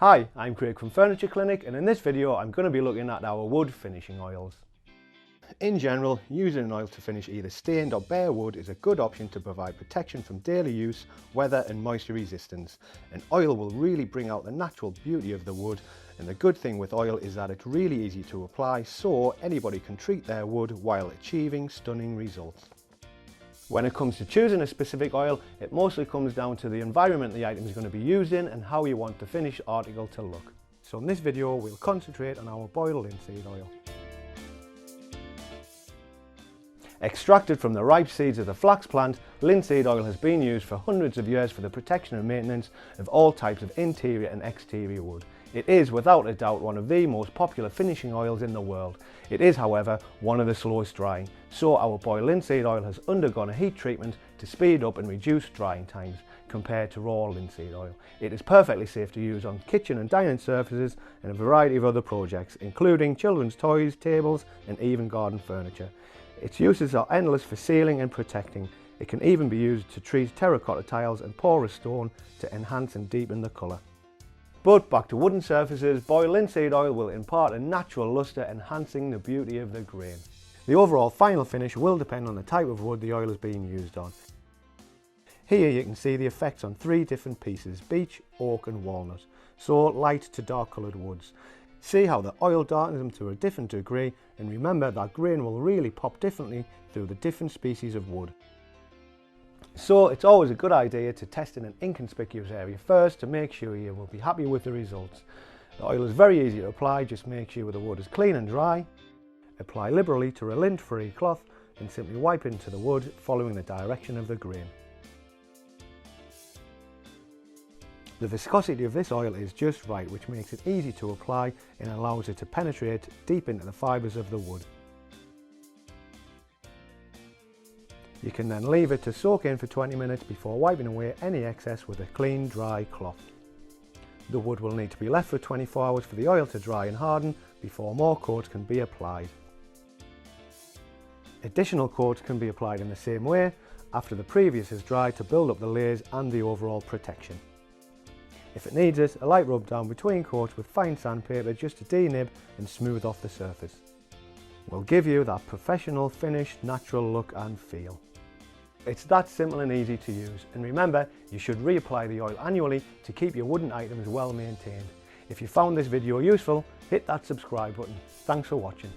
Hi, I'm Craig from Furniture Clinic, and in this video I'm going to be looking at our wood finishing oils. In general, using an oil to finish either stained or bare wood is a good option to provide protection from daily use, weather and moisture resistance. And oil will really bring out the natural beauty of the wood, and the good thing with oil is that it's really easy to apply, so anybody can treat their wood while achieving stunning results. When it comes to choosing a specific oil, it mostly comes down to the environment the item is going to be used in and how you want the finished article to look. So in this video we'll concentrate on our boiled linseed oil. Extracted from the ripe seeds of the flax plant, linseed oil has been used for hundreds of years for the protection and maintenance of all types of interior and exterior wood. It is without a doubt one of the most popular finishing oils in the world. It is, however, one of the slowest drying, so our boiled linseed oil has undergone a heat treatment to speed up and reduce drying times compared to raw linseed oil. It is perfectly safe to use on kitchen and dining surfaces and a variety of other projects, including children's toys, tables and even garden furniture. Its uses are endless for sealing and protecting. It can even be used to treat terracotta tiles and porous stone to enhance and deepen the colour. But back to wooden surfaces, boiled linseed oil will impart a natural lustre, enhancing the beauty of the grain. The overall final finish will depend on the type of wood the oil is being used on. Here you can see the effects on three different pieces: beech, oak and walnut, so light to dark coloured woods. See how the oil darkens them to a different degree, and remember that grain will really pop differently through the different species of wood. So it's always a good idea to test in an inconspicuous area first to make sure you will be happy with the results. The oil is very easy to apply, just make sure the wood is clean and dry. Apply liberally to a lint-free cloth and simply wipe into the wood following the direction of the grain. The viscosity of this oil is just right, which makes it easy to apply and allows it to penetrate deep into the fibres of the wood. You can then leave it to soak in for 20 minutes before wiping away any excess with a clean, dry cloth. The wood will need to be left for 24 hours for the oil to dry and harden before more coats can be applied. Additional coats can be applied in the same way after the previous is dried to build up the layers and the overall protection. If it needs it, a light rub down between coats with fine sandpaper just to denib and smooth off the surface. Will give you that professional finished natural look and feel. It's that simple and easy to use, and remember, you should reapply the oil annually to keep your wooden items well maintained. If you found this video useful, hit that subscribe button. Thanks for watching.